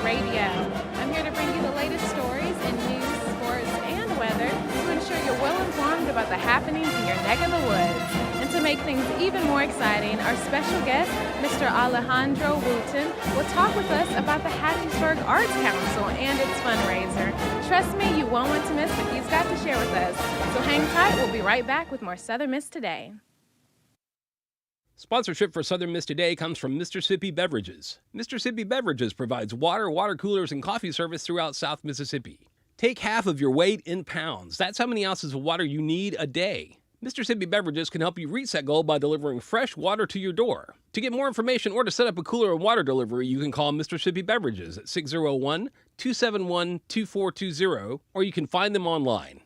Radio. I'm here to bring you the latest stories in news, sports, and weather to ensure you're well informed about the happenings in your neck of the woods. And to make things even more exciting, our special guest, Mr. Alejandro Wooten, will talk with us about the Hattiesburg Arts Council and its fundraiser. Trust me, you won't want to miss what he's got to share with us. So hang tight, we'll be right back with more Southern Miss Today. Sponsorship for Southern Miss Today comes from Mississippi Beverages. Mississippi Beverages provides water, water coolers, and coffee service throughout South Mississippi. Take half of your weight in pounds. That's how many ounces of water you need a day. Mississippi Beverages can help you reach that goal by delivering fresh water to your door. To get more information or to set up a cooler and water delivery, you can call Mississippi Beverages at 601-271-2420, or you can find them online.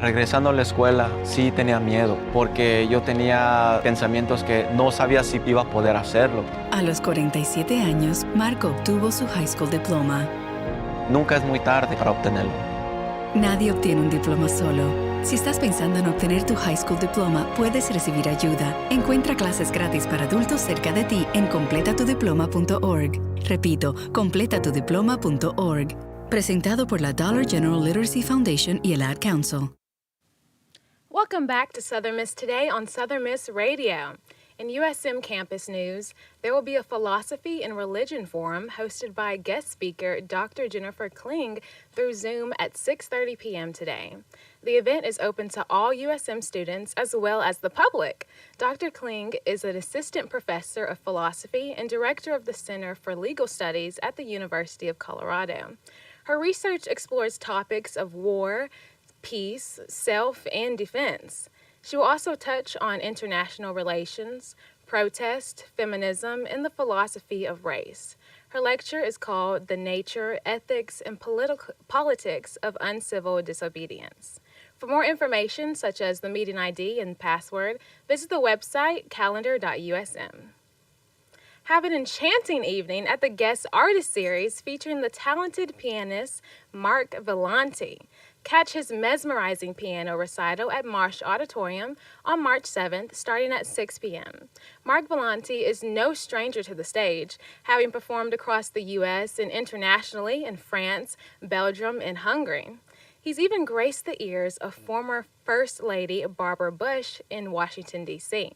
Regresando a la escuela, sí tenía miedo, porque yo tenía pensamientos que no sabía si iba a poder hacerlo. A los 47 años, Marco obtuvo su high school diploma. Nunca es muy tarde para obtenerlo. Nadie obtiene un diploma solo. Si estás pensando en obtener tu high school diploma, puedes recibir ayuda. Encuentra clases gratis para adultos cerca de ti en completatudiploma.org. Repito, completatudiploma.org. Presentado por la Dollar General Literacy Foundation y el Ad Council. Welcome back to Southern Miss Today on Southern Miss Radio. In USM campus news, there will be a philosophy and religion forum hosted by guest speaker Dr. Jennifer Kling through Zoom at 6:30 p.m. today. The event is open to all USM students as well as the public. Dr. Kling is an assistant professor of philosophy and director of the Center for Legal Studies at the University of Colorado. Her research explores topics of war, peace, self, and defense. She will also touch on international relations, protest, feminism, and the philosophy of race. Her lecture is called The Nature, Ethics, and Politics of Uncivil Disobedience. For more information, such as the meeting ID and password, visit the website calendar.usm. Have an enchanting evening at the Guest Artist Series featuring the talented pianist Mark Villanti. Catch his mesmerizing piano recital at Marsh Auditorium on March 7th, starting at 6 p.m. Mark Villanti is no stranger to the stage, having performed across the U.S. and internationally in France, Belgium, and Hungary. He's even graced the ears of former First Lady Barbara Bush in Washington, D.C.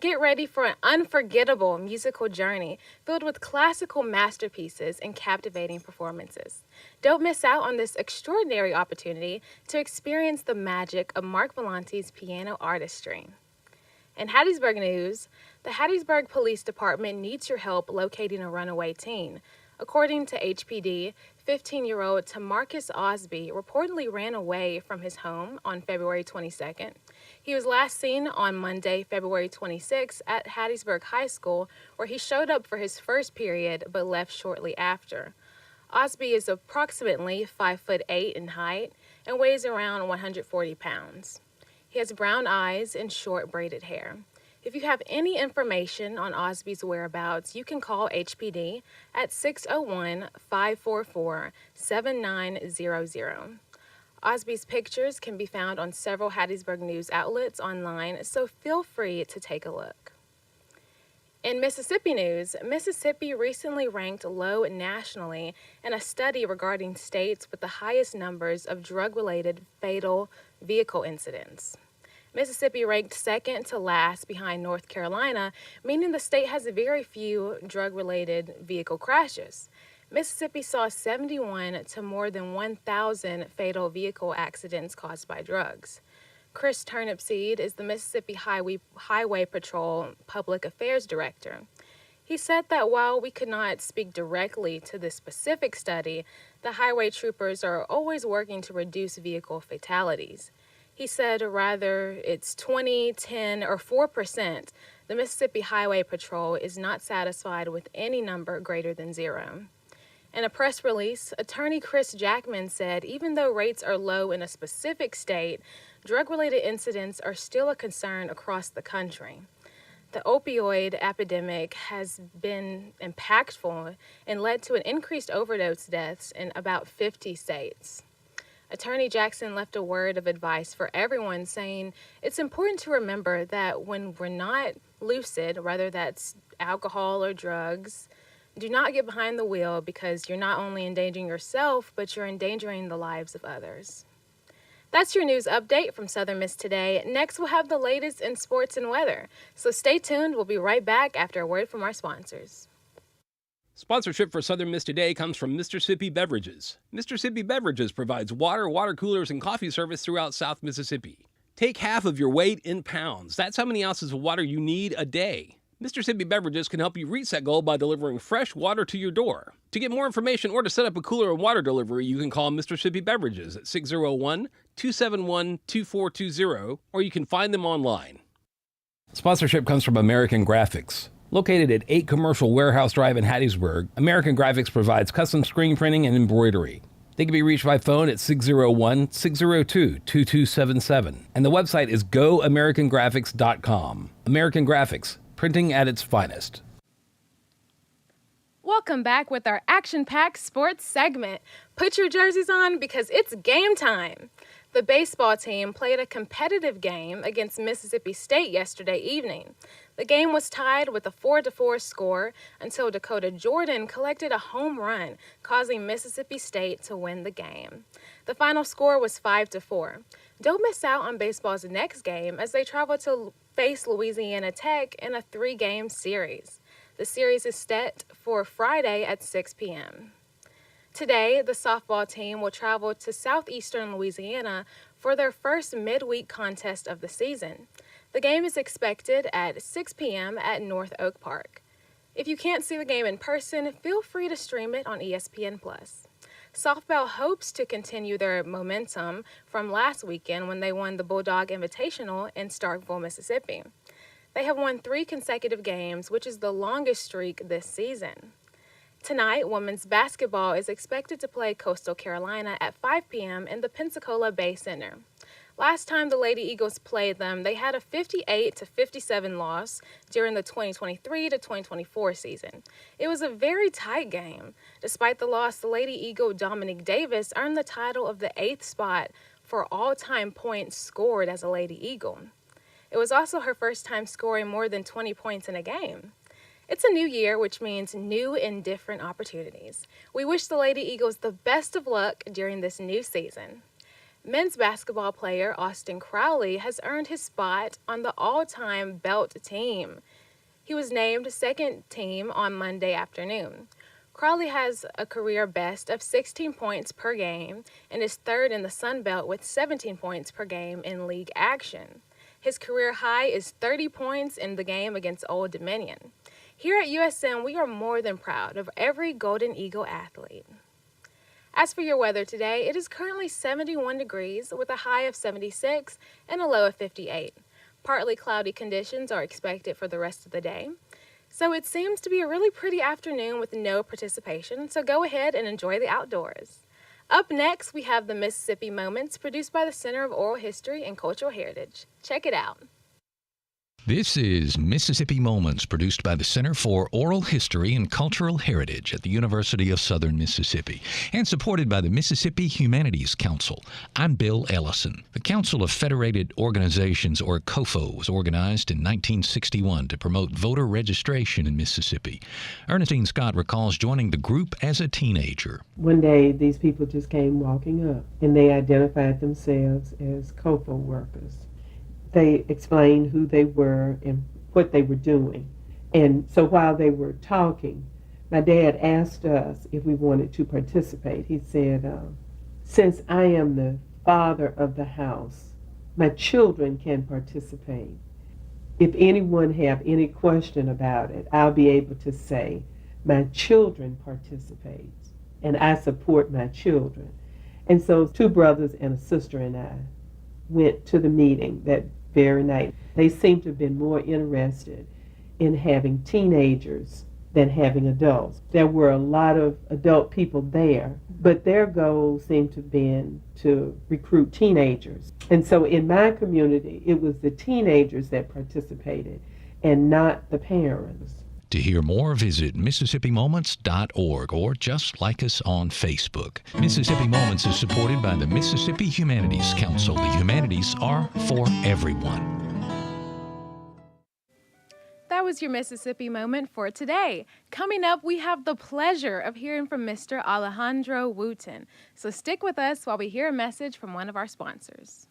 Get ready for an unforgettable musical journey filled with classical masterpieces and captivating performances. Don't miss out on this extraordinary opportunity to experience the magic of Mark Villanti's piano artistry. In Hattiesburg news, the Hattiesburg Police Department needs your help locating a runaway teen. According to HPD, 15-year-old Tamarcus Osby reportedly ran away from his home on February 22nd. He was last seen on Monday, February 26th at Hattiesburg High School, where he showed up for his first period but left shortly after. Osby is approximately 5'8" in height and weighs around 140 pounds. He has brown eyes and short braided hair. If you have any information on Osby's whereabouts, you can call HPD at 601-544-7900. Osby's pictures can be found on several Hattiesburg news outlets online, so feel free to take a look. In Mississippi news, Mississippi recently ranked low nationally in a study regarding states with the highest numbers of drug-related fatal vehicle incidents. Mississippi ranked second to last behind North Carolina, meaning the state has very few drug-related vehicle crashes. Mississippi saw 71 to more than 1,000 fatal vehicle accidents caused by drugs. Chris Turnipseed is the Mississippi Highway Patrol Public Affairs Director. He said that while we could not speak directly to this specific study, the highway troopers are always working to reduce vehicle fatalities. He said rather it's 20, 10, or 4%, the Mississippi Highway Patrol is not satisfied with any number greater than 0. In a press release, attorney Chris Jackman said even though rates are low in a specific state, drug-related incidents are still a concern across the country. The opioid epidemic has been impactful and led to an increased overdose deaths in about 50 states. Attorney Jackson left a word of advice for everyone, saying it's important to remember that when we're not lucid, whether that's alcohol or drugs, Do not get behind the wheel because you're not only endangering yourself, but you're endangering the lives of others. That's your news update from Southern Miss Today. Next, we'll have the latest in sports and weather. So stay tuned. We'll be right back after a word from our sponsors. Sponsorship for Southern Miss Today comes from Mississippi Beverages. Mississippi Beverages provides water, water coolers, and coffee service throughout South Mississippi. Take half of your weight in pounds. That's how many ounces of water you need a day. Mississippi Beverages can help you reach that goal by delivering fresh water to your door. To get more information or to set up a cooler and water delivery, you can call Mississippi Beverages at 601-271-2420, or you can find them online. Sponsorship comes from American Graphics. Located at 8 Commercial Warehouse Drive in Hattiesburg, American Graphics provides custom screen printing and embroidery. They can be reached by phone at 601-602-2277, and the website is goamericangraphics.com. American Graphics, printing at its finest. Welcome back with our action-packed sports segment. Put your jerseys on because it's game time. The baseball team played a competitive game against Mississippi State yesterday evening. The game was tied with a 4-4 score until Dakota Jordan collected a home run, causing Mississippi State to win the game. The final score was 5-4. Don't miss out on baseball's next game as they travel to face Louisiana Tech in a 3-game series. The series is set for Friday at 6 p.m. Today, the softball team will travel to southeastern Louisiana for their first midweek contest of the season. The game is expected at 6 p.m. at North Oak Park. If you can't see the game in person, feel free to stream it on ESPN+. Softball hopes to continue their momentum from last weekend when they won the Bulldog Invitational in Starkville, Mississippi. They have won 3 consecutive games, which is the longest streak this season. Tonight, women's basketball is expected to play Coastal Carolina at 5 p.m. in the Pensacola Bay Center. Last time the Lady Eagles played them, they had a 58-57 loss during the 2023-2024 season. It was a very tight game. Despite the loss, the Lady Eagle Dominique Davis earned the title of the 8th spot for all-time points scored as a Lady Eagle. It was also her first time scoring more than 20 points in a game. It's a new year, which means new and different opportunities. We wish the Lady Eagles the best of luck during this new season. Men's basketball player Austin Crowley has earned his spot on the all-time belt team. He was named second team on Monday afternoon. Crowley has a career best of 16 points per game and is third in the Sun Belt with 17 points per game in league action. His career high is 30 points in the game against Old Dominion. Here at USM, we are more than proud of every Golden Eagle athlete. As for your weather today, it is currently 71 degrees with a high of 76 and a low of 58. Partly cloudy conditions are expected for the rest of the day. So it seems to be a really pretty afternoon with no precipitation, so go ahead and enjoy the outdoors. Up next, we have the Mississippi Moments produced by the Center of Oral History and Cultural Heritage. Check it out. This is Mississippi Moments, produced by the Center for Oral History and Cultural Heritage at the University of Southern Mississippi and supported by the Mississippi Humanities Council. I'm Bill Ellison. The Council of Federated Organizations, or COFO, was organized in 1961 to promote voter registration in Mississippi. Ernestine Scott recalls joining the group as a teenager. One day, these people just came walking up, and they identified themselves as COFO workers. They explained who they were and what they were doing. And so while they were talking, my dad asked us if we wanted to participate. He said, since I am the father of the house, my children can participate. If anyone have any question about it, I'll be able to say, my children participate, and I support my children. And so 2 brothers and a sister and I went to the meeting that very night. They seem to have been more interested in having teenagers than having adults. There were a lot of adult people there, but their goal seemed to have been to recruit teenagers. And so in my community, it was the teenagers that participated and not the parents. To hear more, visit MississippiMoments.org or just like us on Facebook. Mississippi Moments is supported by the Mississippi Humanities Council. The humanities are for everyone. That That was your Mississippi moment for today. Coming up, we have the pleasure of hearing from Mr. Alejandro Wooten. So stick with us while we hear a message from one of our sponsors.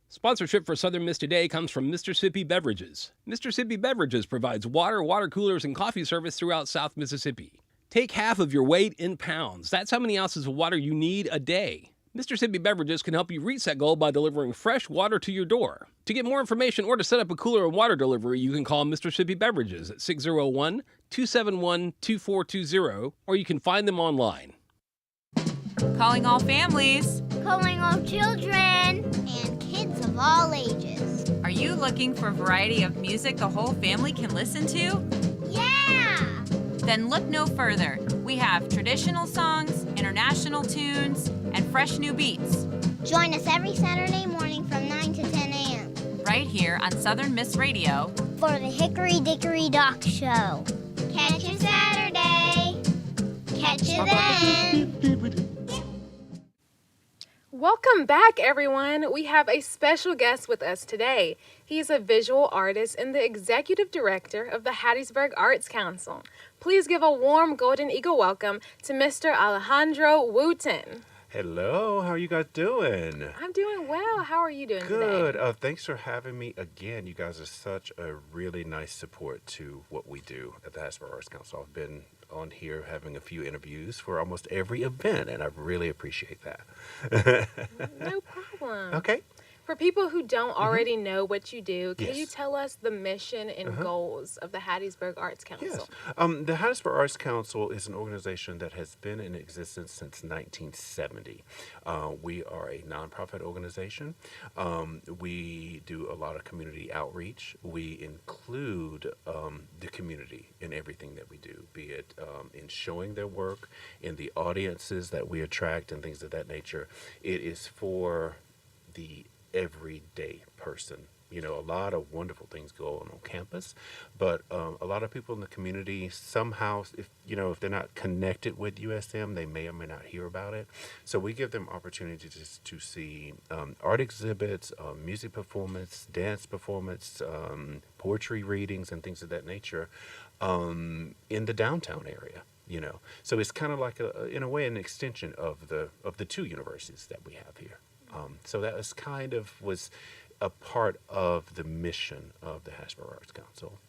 Sponsorship for Southern Miss Today comes from Mississippi Beverages. Mississippi Beverages provides water, water coolers, and coffee service throughout South Mississippi. Take half of your weight in pounds. That's how many ounces of water you need a day. Mississippi Beverages can help you reach that goal by delivering fresh water to your door. To get more information or to set up a cooler and water delivery, you can call Mississippi Beverages at 601-271-2420, or you can find them online. Calling all families. Calling all children. And kids of all ages. Are you looking for a variety of music the whole family can listen to? Yeah! Then look no further. We have traditional songs, international tunes, and fresh new beats. Join us every Saturday morning from 9 to 10 a.m. Right here on Southern Miss Radio. For the Hickory Dickory Dock Show. Catch you Saturday. Catch you then. Welcome back, everyone. We have a special guest with us today. He is a visual artist and the executive director of the Hattiesburg Arts Council. Please give a warm Golden Eagle welcome to Mr. Alejandro Wooten. Hello, how are you guys doing? I'm doing well. How are you doing Good. today? Thanks for having me again. You guys are such a really nice support to what we do at the Hattiesburg Arts Council. I've been on here having a few interviews for almost every event, and I really appreciate that. No problem. Okay. For people who don't already know what you do, can Yes. you tell us the mission and goals of the Hattiesburg Arts Council? Yes. The Hattiesburg Arts Council is an organization that has been in existence since 1970. We are a nonprofit organization. We do a lot of community outreach. We include the community in everything that we do, be it in showing their work, in the audiences that we attract, and things of that nature. It is for the everyday person. You know, a lot of wonderful things go on campus, but a lot of people in the community somehow, if they're not connected with USM, they may or may not hear about it. So we give them opportunities to see art exhibits, music performance, dance performance, poetry readings, and things of that nature in the downtown area. So it's kind of like in a way an extension of the two universities that we have here. So that was a part of the mission of the Hattiesburg Arts Council.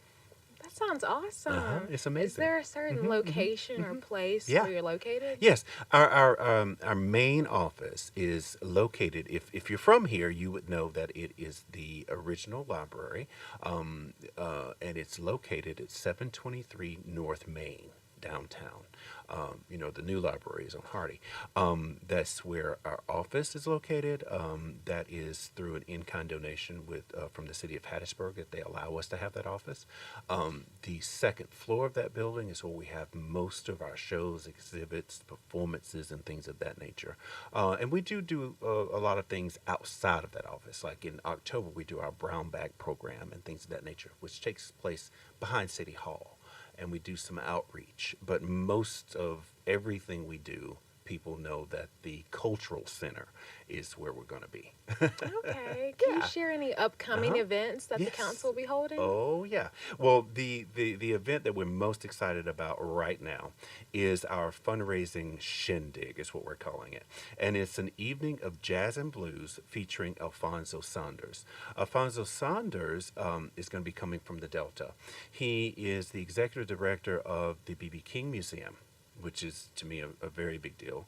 That sounds awesome. It's amazing. Is there a certain location or place Yeah. where you're located? Yes, our main office is located. If you're from here, you would know that it is the original library, and it's located at 723 North Main, downtown. The new library is on Hardy. That's where our office is located. That is through an in-kind donation from the city of Hattiesburg that they allow us to have that office. The second floor of that building is where we have most of our shows, exhibits, performances, and things of that nature. And we do a lot of things outside of that office. Like in October, we do our Brown Bag program and things of that nature, which takes place behind City Hall. And we do some outreach, but most of everything we do, people know that the cultural center is where we're going to be. Okay. Can you Yeah. share any upcoming events that the Yes. council will be holding? Oh, yeah. Well, the event that we're most excited about right now is our fundraising shindig, is what we're calling it. And it's an evening of jazz and blues featuring Alfonso Saunders. Alfonso Saunders is going to be coming from the Delta. He is the executive director of the B.B. King Museum, which is to me a very big deal.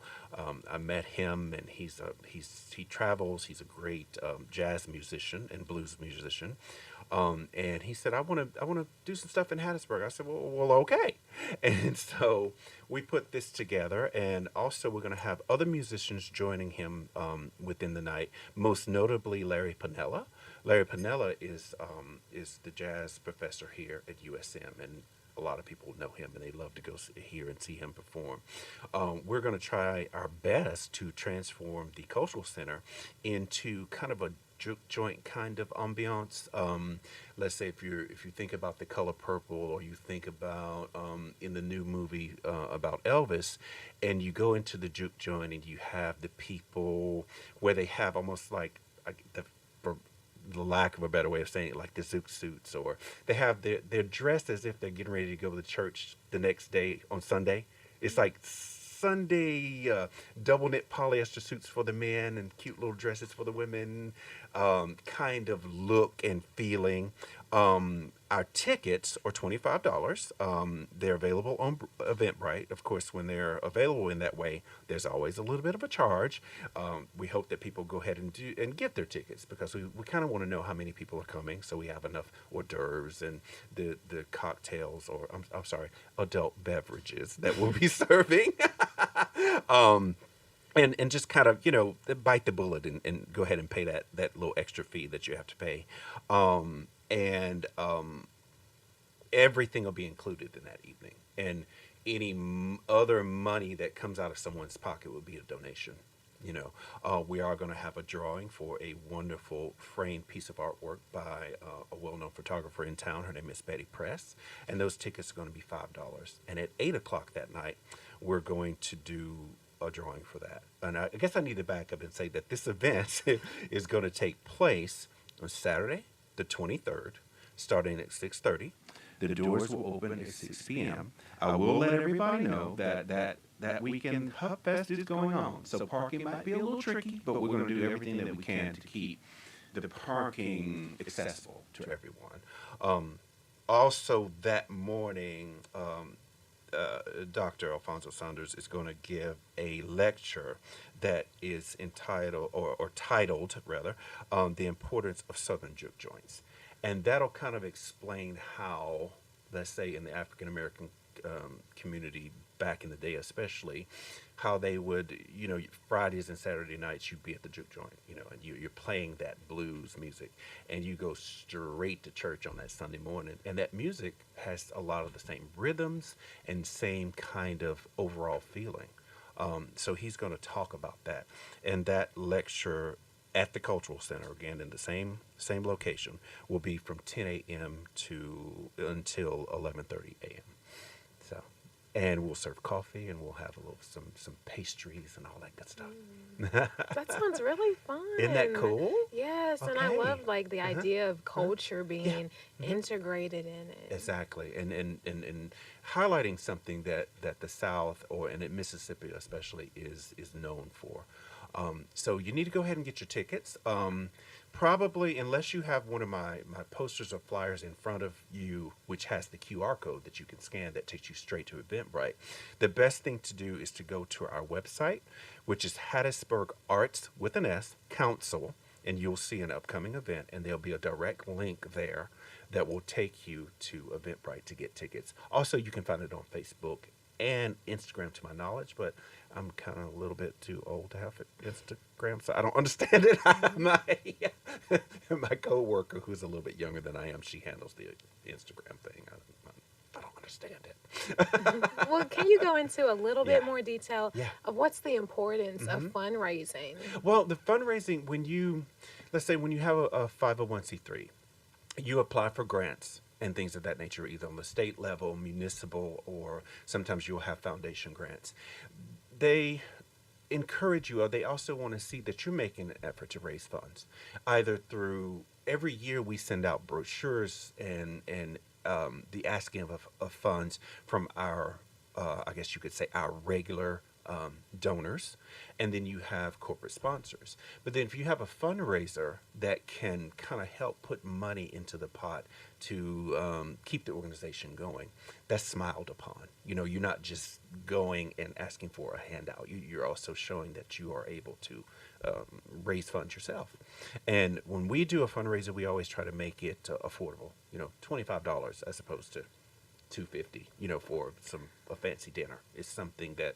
I met him, and he travels. He's a great jazz musician and blues musician, and he said, "I want to do some stuff in Hattiesburg." I said, "Well, okay." And so we put this together, and also we're going to have other musicians joining him within the night. Most notably, Larry Piniella. Larry Piniella is the jazz professor here at USM, and a lot of people know him, and they love to go hear and see him perform. We're going to try our best to transform the Cultural Center into kind of a juke joint kind of ambiance. Let's say if you think about The Color Purple, or you think about in the new movie about Elvis, and you go into the juke joint and you have the people where they have almost like the lack of a better way of saying it, like the zoot suits, or they're dressed as if they're getting ready to go to the church the next day on Sunday. It's like Sunday double knit polyester suits for the men and cute little dresses for the women, kind of look and feeling. Our tickets are $25. They're available on Eventbrite. Of course, when they're available in that way, there's always a little bit of a charge. We hope that people go ahead and get their tickets, because we kind of want to know how many people are coming, so we have enough hors d'oeuvres and the cocktails, or I'm sorry, adult beverages that we'll be serving. And just kind of, bite the bullet and go ahead and pay that little extra fee that you have to pay. And everything will be included in that evening. And any other money that comes out of someone's pocket will be a donation. We are going to have a drawing for a wonderful framed piece of artwork by a well-known photographer in town. Her name is Betty Press. And those tickets are going to be $5. And at 8 o'clock that night, we're going to do a drawing for that. And I guess I need to back up and say that this event is going to take place on Saturday, the 23rd, starting at 6:30. The doors will open at 6 p.m. I will let everybody know that weekend Hub Fest is going on, so parking might be a little tricky, but we're going to do everything that we can to keep the parking accessible to everyone. Also, that morning, Dr. Alfonso Saunders is going to give a lecture that is entitled, or titled rather, The Importance of Southern Juke Joints. And that'll kind of explain how, let's say in the African American community back in the day especially, how they would, Fridays and Saturday nights you'd be at the juke joint, and you're playing that blues music, and you go straight to church on that Sunday morning, and that music has a lot of the same rhythms and same kind of overall feeling. So he's going to talk about that, and that lecture at the Cultural Center, again in the same location, will be from 10 a.m. until 11:30 a.m. So, and we'll serve coffee, and we'll have some pastries and all that good stuff. That sounds really fun. Isn't that cool? Yes, and I love the idea of culture being integrated in it. Exactly, and highlighting something that the South, and in Mississippi especially, is known for. So you need to go ahead and get your tickets. Probably, unless you have one of my posters or flyers in front of you, which has the QR code that you can scan that takes you straight to Eventbrite, the best thing to do is to go to our website, which is Hattiesburg Arts with an S Council, and you'll see an upcoming event, and there'll be a direct link there that will take you to Eventbrite to get tickets. Also, you can find it on Facebook and Instagram, to my knowledge, but I'm kind of a little bit too old to have Instagram, so I don't understand it. My co-worker, who's a little bit younger than I am, she handles the Instagram thing. I don't understand it. Well, can you go into a little bit more detail of what's the importance of fundraising? Well, the fundraising, let's say when you have a 501c3, you apply for grants and things of that nature, either on the state level, municipal, or sometimes you'll have foundation grants. They encourage you, or they also want to see that you're making an effort to raise funds, either through, every year we send out brochures and the asking of funds from our, I guess you could say, our regular donors, and then you have corporate sponsors. But then if you have a fundraiser that can kind of help put money into the pot to keep the organization going, that's smiled upon. You're not just going and asking for a handout. You're also showing that you are able to raise funds yourself. And when we do a fundraiser, we always try to make it affordable. $25 as opposed to $250. For a fancy dinner. It's something that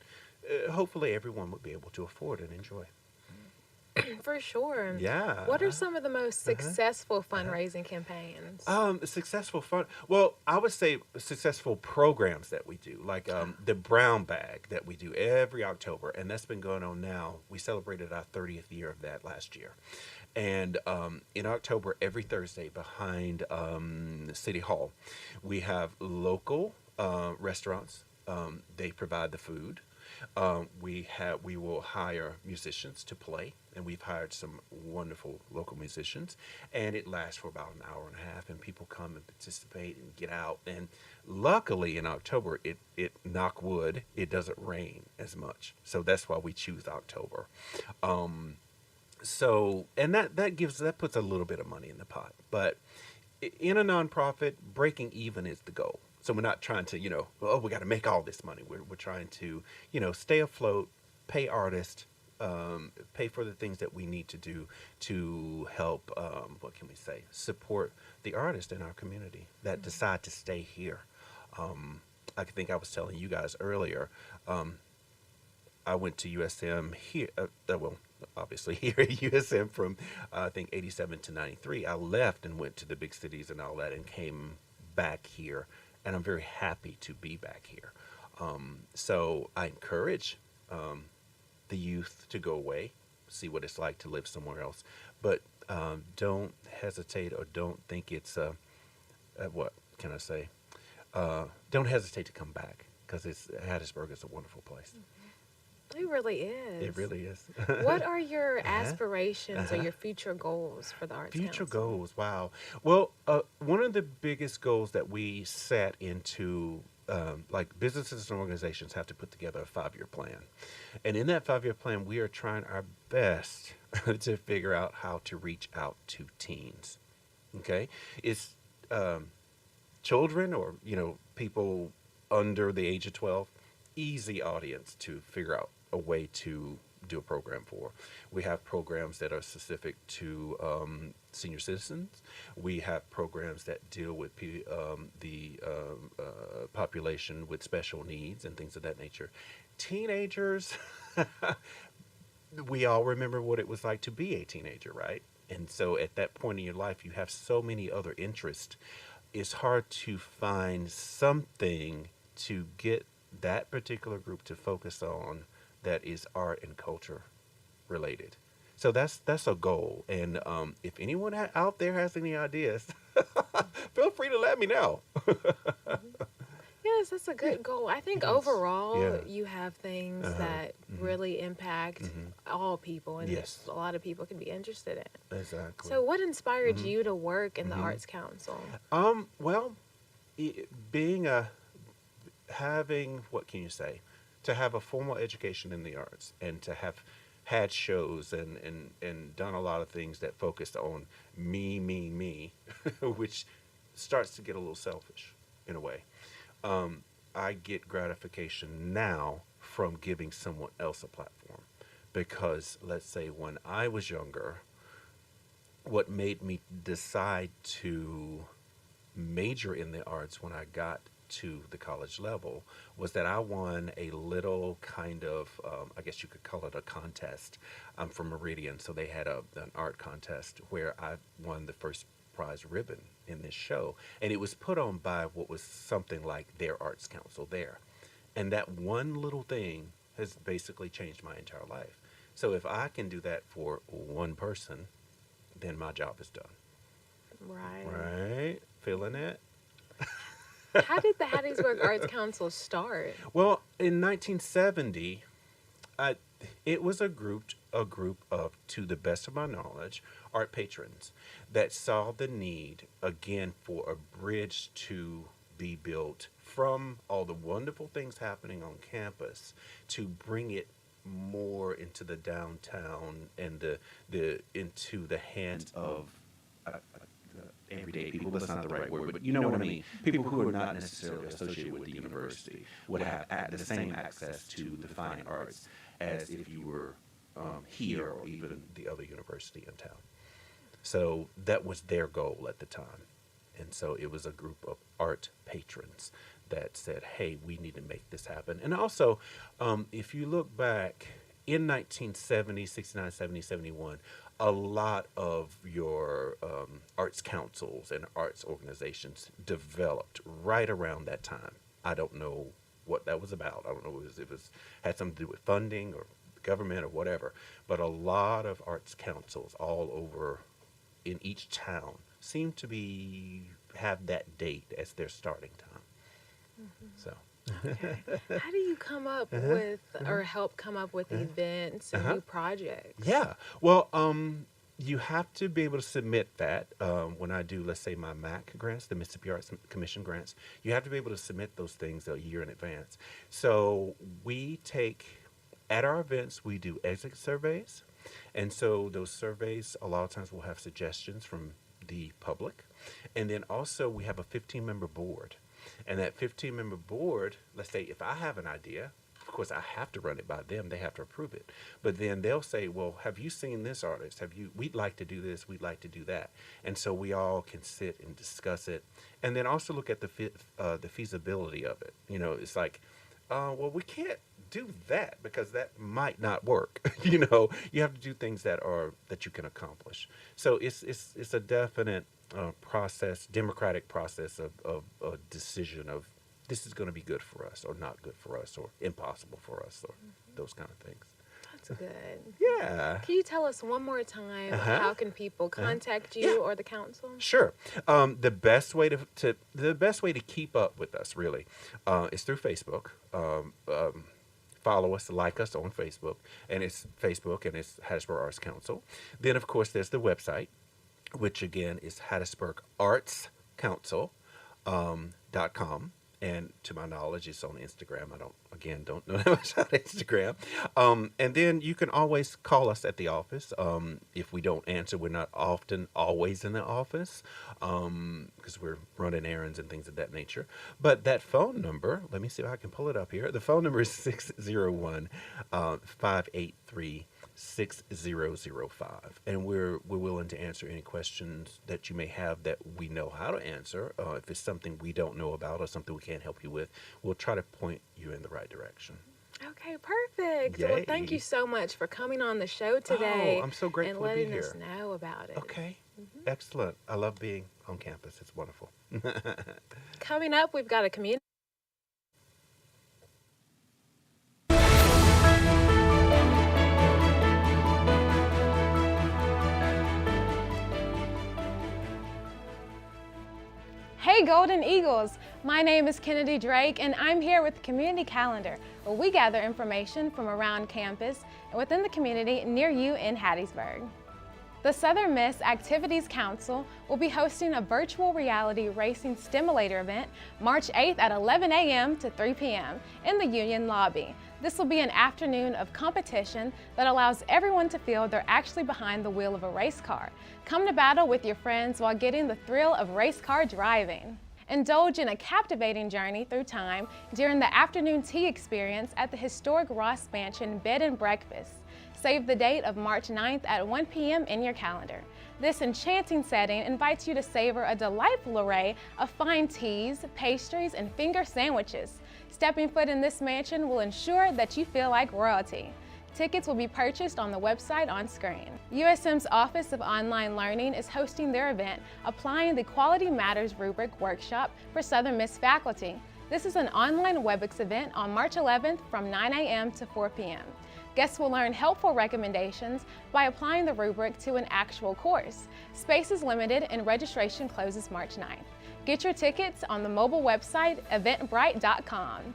hopefully everyone would be able to afford and enjoy. For sure. Yeah. What are some of the most successful fundraising campaigns? Successful well, I would say successful programs that we do, like the Brown Bag that we do every October, and that's been going on now. We celebrated our 30th year of that last year. And in October, every Thursday behind City Hall, we have local restaurants. They provide the food. We will hire musicians to play, and we've hired some wonderful local musicians, and it lasts for about an hour and a half, and people come and participate and get out. And luckily in October, it knock wood, it doesn't rain as much, so that's why we choose October. So, and that puts a little bit of money in the pot, but in a nonprofit, breaking even is the goal. So we're not trying to, we got to make all this money. We're trying to, stay afloat, pay artists, pay for the things that we need to do to help, support the artists in our community that decide to stay here. I think I was telling you guys earlier, I went to USM here, obviously here at USM from, I think, 87 to 93. I left and went to the big cities and all that and came back here. And I'm very happy to be back here. So I encourage the youth to go away, see what it's like to live somewhere else. But don't hesitate or don't think it's, what can I say? Don't hesitate to come back, because Hattiesburg is a wonderful place. It really is. It really is. What are your aspirations or your future goals for the Arts Future Council? goals, wow. Well, one of the biggest goals that we set into, like businesses and organizations have to put together a 5-year plan. And in that 5-year plan, we are trying our best to figure out how to reach out to teens. Okay? It's children or, people under the age of 12, easy audience to figure out a way to do a program for. We have programs that are specific to senior citizens. We have programs that deal with the population with special needs and things of that nature. Teenagers, we all remember what it was like to be a teenager, right? And so at that point in your life, you have so many other interests. It's hard to find something to get that particular group to focus on that is art and culture related. So that's a goal. And if anyone out there has any ideas, feel free to let me know. Yes, that's a good goal. I think Yes. overall, Yeah. you have things that really impact all people, and Yes. a lot of people can be interested in. Exactly. So what inspired you to work in the Arts Council? Well, having, what can you say, to have a formal education in the arts and to have had shows and done a lot of things that focused on me, which starts to get a little selfish in a way. I get gratification now from giving someone else a platform, because let's say when I was younger, what made me decide to major in the arts when I got to the college level was that I won a little kind of, I guess you could call it a contest. I'm from Meridian, so they had an art contest where I won the first prize ribbon in this show. And it was put on by what was something like their Arts Council there. And that one little thing has basically changed my entire life. So if I can do that for one person, then my job is done. Right. Right? Feeling it? How did the Hattiesburg Arts Council start? Well, in 1970, it was a group of, to the best of my knowledge, art patrons that saw the need, again, for a bridge to be built from all the wonderful things happening on campus to bring it more into the downtown and into the hands of everyday people. That's not the right word, but you know what I mean. People who are not necessarily associated with the university would have the same access to the fine arts as if you were here or even the other university in town. So that was their goal at the time. And so it was a group of art patrons that said, hey, we need to make this happen. And also, if you look back in 1970, 69, 70, 71, a lot of your arts councils and arts organizations developed right around that time. I don't know what that was about. I don't know if it had something to do with funding or government or whatever. But a lot of arts councils all over in each town seem to have that date as their starting time. So Okay. How do you come up with or help come up with events and new projects? Yeah. Well, you have to be able to submit that when I do, let's say, my MAC grants, the Mississippi Arts Commission grants. You have to be able to submit those things a year in advance. So we take, at our events, we do exit surveys. And so those surveys, a lot of times, will have suggestions from the public. And then also, we have a 15-member board. And that 15-member board, let's say, if I have an idea, of course, I have to run it by them. They have to approve it. But then they'll say, well, have you seen this artist? We'd like to do this. We'd like to do that. And so we all can sit and discuss it. And then also look at the feasibility of it. You know, it's like, well, we can't do that because that might not work. You know, you have to do things that you can accomplish. So it's a definite process, democratic process of a decision of this is going to be good for us or not good for us or impossible for us or those kind of things. That's good. Yeah. Can you tell us one more time how can people contact you or the council? Sure. The best way to keep up with us really is through Facebook. Follow us, like us on Facebook, and it's Hattiesburg Arts Council. Then, of course, there's the website, which again is HattiesburgArtsCouncil.com. And to my knowledge, it's on Instagram. I don't know that much about Instagram. And then you can always call us at the office. If we don't answer, we're not often always in the office because we're running errands and things of that nature. But that phone number, let me see if I can pull it up here. The phone number is 601-583-6005. And we're willing to answer any questions that you may have that we know how to answer. If it's something we don't know about or something we can't help you with, we'll try to point you in the right direction. Okay, perfect. Yay. Well, thank you so much for coming on the show today. Oh, I'm so grateful and to be letting us here. know about it. Okay, excellent. I love being on campus. It's wonderful. Coming up, we've got a community. Hey Golden Eagles! My name is Kennedy Drake and I'm here with the Community Calendar, where we gather information from around campus and within the community near you in Hattiesburg. The Southern Miss Activities Council will be hosting a virtual reality racing stimulator event March 8th at 11 a.m. to 3 p.m. in the Union Lobby. This will be an afternoon of competition that allows everyone to feel they're actually behind the wheel of a race car. Come to battle with your friends while getting the thrill of race car driving. Indulge in a captivating journey through time during the afternoon tea experience at the historic Ross Mansion Bed and Breakfast. Save the date of March 9th at 1 p.m. in your calendar. This enchanting setting invites you to savor a delightful array of fine teas, pastries, and finger sandwiches. Stepping foot in this mansion will ensure that you feel like royalty. Tickets will be purchased on the website on screen. USM's Office of Online Learning is hosting their event, Applying the Quality Matters Rubric Workshop for Southern Miss faculty. This is an online WebEx event on March 11th from 9 a.m. to 4 p.m. Guests will learn helpful recommendations by applying the rubric to an actual course. Space is limited and registration closes March 9th. Get your tickets on the mobile website eventbrite.com.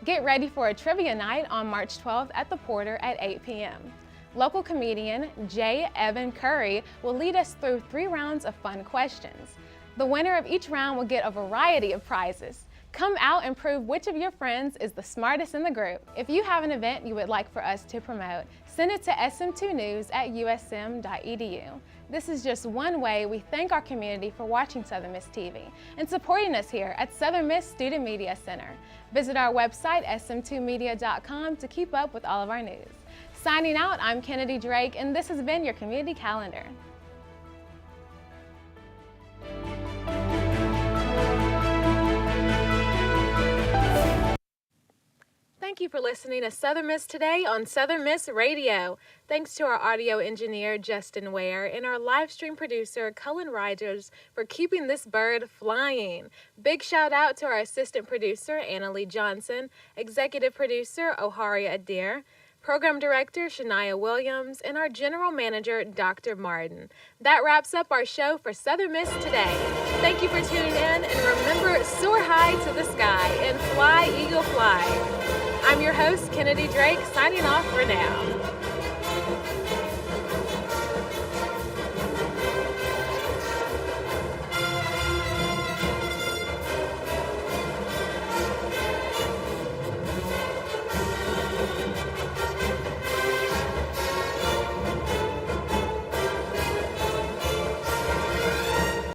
Get ready for a trivia night on March 12th at the Porter at 8 p.m. Local comedian J. Evan Curry will lead us through 3 rounds of fun questions. The winner of each round will get a variety of prizes. Come out and prove which of your friends is the smartest in the group. If you have an event you would like for us to promote, send it to sm2news@usm.edu. This is just one way we thank our community for watching Southern Miss TV and supporting us here at Southern Miss Student Media Center. Visit our website, sm2media.com, to keep up with all of our news. Signing out, I'm Kennedy Drake, and this has been your Community Calendar. Thank you for listening to Southern Miss Today on Southern Miss Radio. Thanks to our audio engineer, Justin Ware, and our live stream producer, Cullen Rogers, for keeping this bird flying. Big shout out to our assistant producer, Annalie Johnson, executive producer, Oharia Adair, Program Director Shania Williams, and our General Manager Dr. Martin. That wraps up our show for Southern Miss today. Thank you for tuning in, and remember, soar high to the sky and fly, eagle, fly. I'm your host, Kennedy Drake, signing off for now.